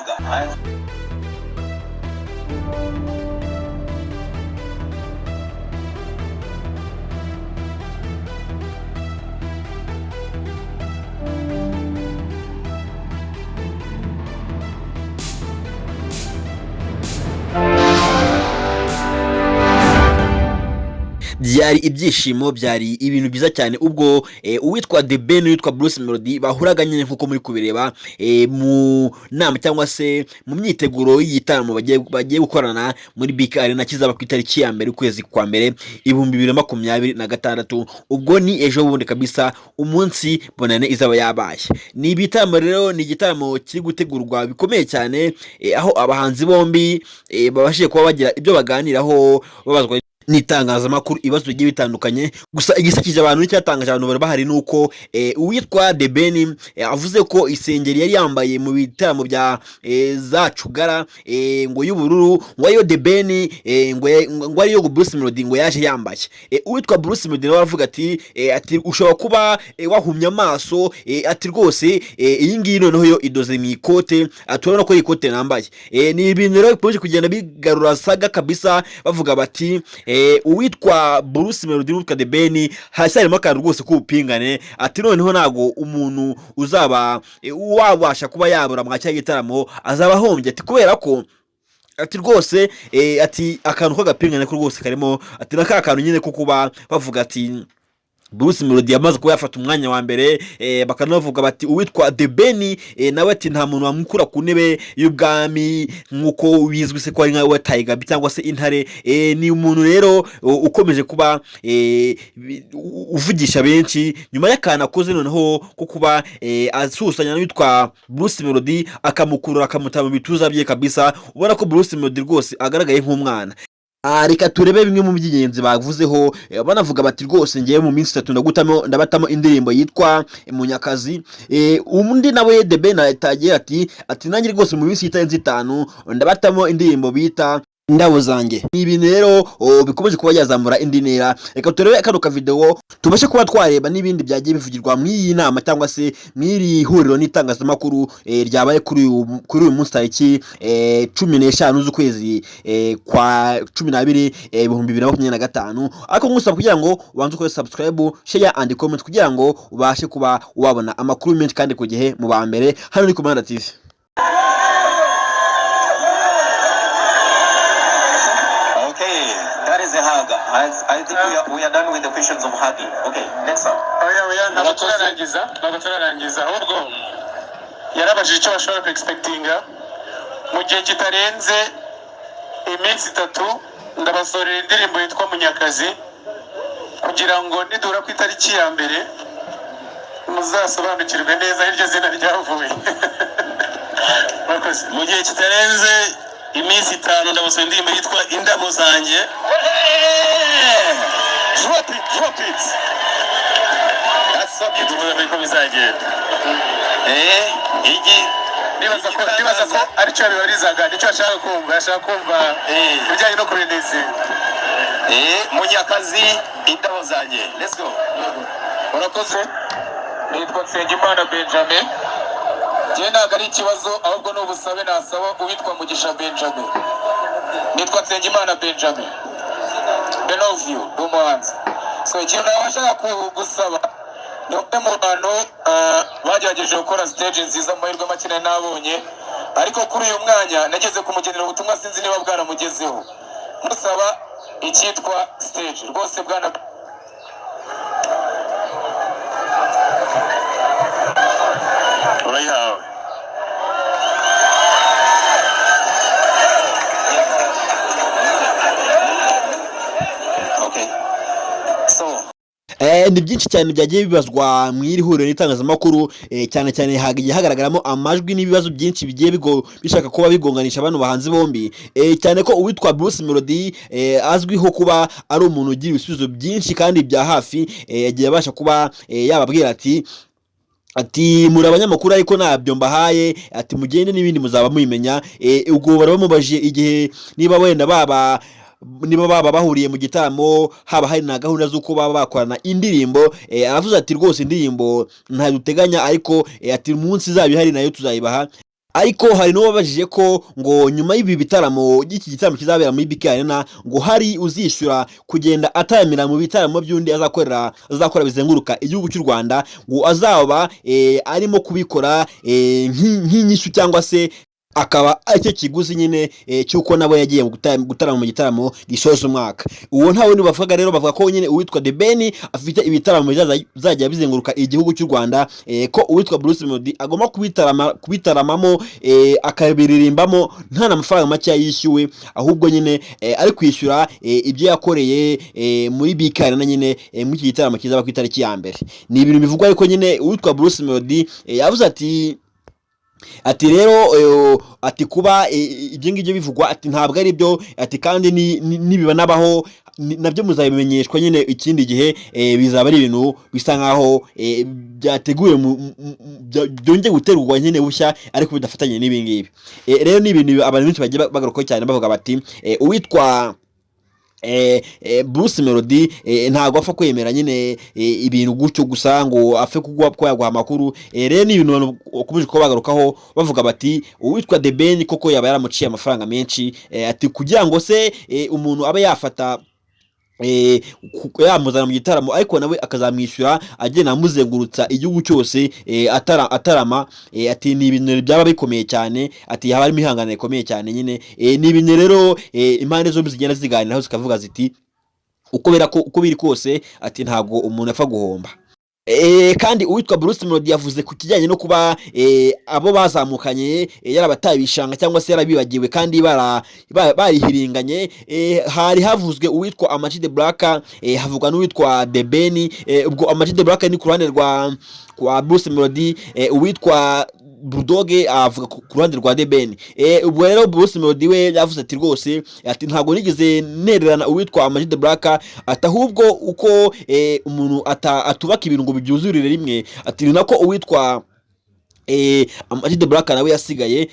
haga byari ibyishimo, byari ibintu byiza cyane ubwo uwitwa The Ben n'uwitwa Bruce Melody bahuraga nyine nkuko muri kubireba mu nama cyangwa se mu myiteguro y'igitaramo bagiye gukorana muri BK Arena kizaba ku itariki ya mbere ukwezi kwa mbere 2026. ubwo ni ejo bundi kabisa umunsi bonane izaba yabaye. Ni ibitaramo rero, ni igitaramo kiri gutegurwa bikomeye cyane aho abahanzi bombi babashije kuba bagira ibyo baganiraho babazwa n'itangazamakuru ibibazo bigiye bitandukanye. Gusa igisakije abantu n'icyatangaje abantu bari bahari nuko uwitwa The Ben avuze ko isengeri yari yambaye mu bitaramo bya Zacugara ngo y'ubururu, ngo ayo The Ben ngo ariyo Bruce Melody ngo yaje yambaye. Uwitwa Bruce Melody nawe avuga ati ushobora kuba wahumye amaso ati rwose iyi ngiyi noneho yo idoze mu ikote, aturabona ko ikote nambaye. Ni ibintu rero bikomeje kugenda bigarura saga kabisa, bavuga bati uwitwa Bruce Melody n'uwitwa The Ben hasharimo akantu rwose k'ubupingane, ati noneho ntago umuntu uzaba wabasha kuba yabura mu cya gitaramo azaba ahombye, ati kubera ko ati rwose ati akantu k'agapingane ko rwose karimo, ati naka kantu nyine ko kuba bavuga ati Bruce Melody yamaze kuba yafata umwanya wa mbere, bakanavuga bati uwitwa The Ben nawe ati nta muntu wamukura ku ntebe y'ubwami nkuko bizwi se ko ari nka Tiger cyangwa se intare. Ni umuntu rero ukomeje kuba uvugisha benshi nyuma y'akana akoze noneho ko kuba asusanya n'uwitwa Bruce Melody akamukurura akamutama mu bituza bye kabisa, ubona ko Bruce Melody rwose agaragaye nk'umwana. Reka turebe bimwe mu by'ingenzi bavuzeho, banavuga bati rwose ngiye mu minsi 3 ndabatamo indirimbo yitwa Munyakazi. Undi nawe The Ben atagiye ati nanjye rwose mu minsi 5 ndabatamo indirimbo bita Indabo zanjye. Ni ibintu rero bikomeje kuba yazamura indi ntera. Reka turebe kano ka video tubashe kuba twareba n'ibindi byagiye bivugirwa mu iyi nama cyangwa se mwiri huriro n'itangazamakuru ryabaye kuri uyu munsi tariki 15 z'ukwezi kwa 12 2025. Ariko ngusaba kugira ngo ubanze ukore subscribe, share and comment kugira ngo ubashe kuba wabona amakuru menshi kandi ku gihe mu ba mbere hano ni Komanda TV. I think we are done with the questions of hugging. Okay, next one. Ntabwo ahubwo yarabajije icyo bashobora expectinga mu gihe kitarenze iminsi 3 ndabasorera indirimbo yitwa Munyakazi kugira ngo nidura ku itariki ya mbere muzasobanukirwe neza iryo zina ryavuye. Mu gihe kitarenze iminsi 5 ndabasorera indirimbo yitwa Indabo zanjye. Drop it. That's so beautiful ko bizagenda. Nibaza ko aricyo bibarizaga, nicyo ashaka kumva bijyanye no kureneza. Munyakazi, Indabo zanjye. Let's go. Urakoze. Nitwa Nsengimana Benjamin. Njye ntabwo ari ikibazo ahubwo n'ubusabe nasaba uwitwa Mugisha Benjamin. Nitwa Nsengimana Benjamin. I love you, umuhanzi. So ikintu nabashaka kugusaba ni umwe mu bantu bagerageje gukora stage nziza mu mahirwe make nabonye, ariko kuri uyu mwanya nageze kumugenera ubutumwa sinzi niba bwaramugezeho. Musaba icyitwa stage rwose bwana urayihawe. Ni byinshi cyane byagiye bibazwa mu iri huriro n'itangazamakuru, cyane cyane hagiye hagaragaramo amajwi n'ibibazo byinshi bigiye bishaka kuba bigonganisha bano bahanzi bombi, cyane ko uwitwa Bruce Melody azwiho kuba ari umuntu ugira ibisubizo byinshi kandi bya hafi. Yagiye abasha kuba yababwira ati muri abanyamakuru ariko ntabyo mbahaye, ati mugende n'ibindi muzaba mubimenya. Ubwo barabamubajije igihe niba wenda baba bahuriye mu gitaramo haba hari na gahunda z'uko baba bakorana indirimbo. Aravuze ati rwose indirimbo ntaduteganya, ariko ati umunsi izaba ihari nayo tuzayibaha. ariko hari n'uwabajije ko ngo nyuma y'ibi bitaramo y'iki gitaramo kizabera muri BK Arena ngo hari uzishyura kugenda ataramira mu bitaramo by'undi azakora bizenguruka igihugu cy'u Rwanda, ngo azaba arimo kubikora nk'inyishu cyangwa se akaba aricyo kiguzi nyine cyuko nabo yagiye gutarama mu gitaramo gisoza umwaka. Uwo nta wundi bavuga rero, bavuga ko nyine uwitwa The Ben afite ibitaramo bizajya bizenguruka igihugu cy'u Rwanda, ko uwitwa Bruce Melody agomba kubitaramamo akabiririmbamo nta n'amafaranga make yishyuwe, ahubwo nyine ari kwishyura ibyo yakoreye muri BK Arena nyine muri iki gitaramo kizaba ku itariki ya mbere. Ni ibintu bivugwa ariko nyine uwitwa Bruce Melody yavuze ati rero ati kuba ibyo ngibyo bivugwa ati ntabwo ari byo, ati kandi nibiba nabaho nabyo muzabimenyeshwa nyine ikindi gihe, bizaba ari ibintu bisa nkaho byateguye byongeye guterurwa nyine bushya ariko bidafatanye n'ibi ngibi. Rero ni ibintu abantu benshi bagiye bagarukaho cyane bavuga bati uwitwa Bruce Melody ntago apfa kwemera nyine ibintu gutyo gusa ngo afe ko yaguha amakuru. Rero ni ibintu abantu bakomeje ko bagarukaho bavuga bati uwitwa The Ben koko yaba yaramuciye amafaranga menshi, ati kugira ngo se umuntu abe yafata yamuzana mu gitaramo ariko nawe akazamwishyura agenda amuzengurutsa igihugu cyose atarama, ati ni ibintu byaba bikomeye cyane, ati haba harimo ihangana rikomeye cyane nyine. Ni ibintu rero impande zombi zigenda ziganiraho zikavuga ziti uko biri kose ati ntabwo umuntu apfa guhomba. Kandi uwitwa Bruce Melody yavuze ku kijyanye no kuba abo bazamukanye yarabatabishanga cyangwa se yarabibagiwe kandi barihiringanye. Hari havuzwe uwitwa Ama G The Black, havugwa n'uwitwa The Ben. Ubwo Ama G The Black ni ku ruhande kwa Bruce Melody, uwitwa Bulldog avuga ku ruhande rwa The Ben. Ubwo rero Bruce Melody we yavuze ati rwose ati ntabwo nigeze nererana uwitwa Ama G The Black, ati ahubwo uko umuntu atubaka ibintu ngo byuzurire rimwe, ati ni nako uwitwa Ama G The Black nawe yasigaye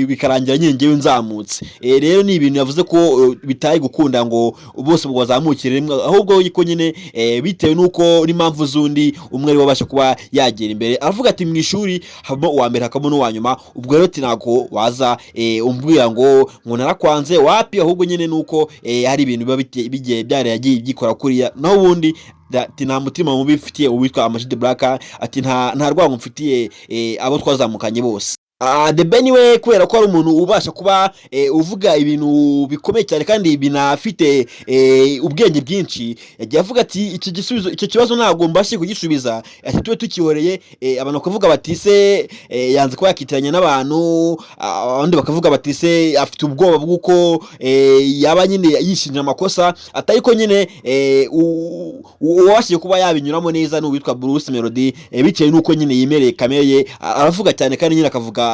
bikarangira nyine ngewe nzamutse. Rero ni ibintu yavuze ko bitari gukunda ngo bose bazamukire rimwe, ahubwo yuko nyine bitewe nuko n'impamvu z'undi umwe ari wabasha kuba yagera imbere. Aravuga ati mu ishuri habamo uwa mbere hakamo n'uwa nyuma, ubwo rero ntago waza umbwira ngo narakwanze wapi, ahubwo nyine nuko hari ibintu bigiye byaragiye byikora kuriya, naho ubundi ati nta mutima mubi mfitiye uwitwa Ama G The Black, ati nta rwango mfitiye abo twazamukanye bose. The Ben we kubera ko ari umuntu ubasha kuba uvuga ibintu bikomeye cyane kandi binafite ubwenge bwinshi, yagiye avuga ati icyo kibazo ntabwo mbashe kugisubiza, ati tube tukihoreye. Abantu bakavuga bati se yanze kuba yakitiranya n'abantu, abandi bakavuga bati se afite ubwoba bw'uko yaba nyine yishinja amakosa, atari ko nyine uwabashije kuba yabinyuramo neza n'uwitwa Bruce Melody, bitewe n'uko nyine yemereye kamere ye. Aravuga cyane kandi nyine akavuga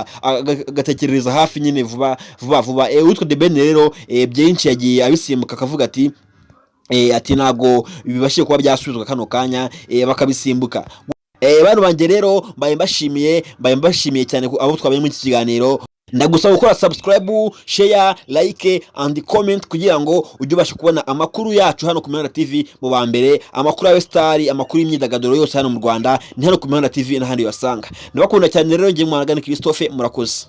agatekereza hafi nyine vuba. Uwitwa The Ben rero byinshi yagiye abisimbuka akavuga ati ntago bibashije kuba byasubizwa kano kanya, bakabisimbuka. Bantu banjye rero mbaye mbashimiye cyane abo twabaye muri iki kiganiro. Ndagusaba gukora subscribe, share, like and comment kugira ngo ujye ubasha kubona amakuru yacu hano ku Mihanda TV mu ba mbere, amakuru ya Star, amakuru y'imyidagaduro yose hano mu Rwanda ni hano ku Mihanda TV n'ahandi wasanga. Ndabakunda cyane rero, ngiye Mwanagana Christophe, murakoze.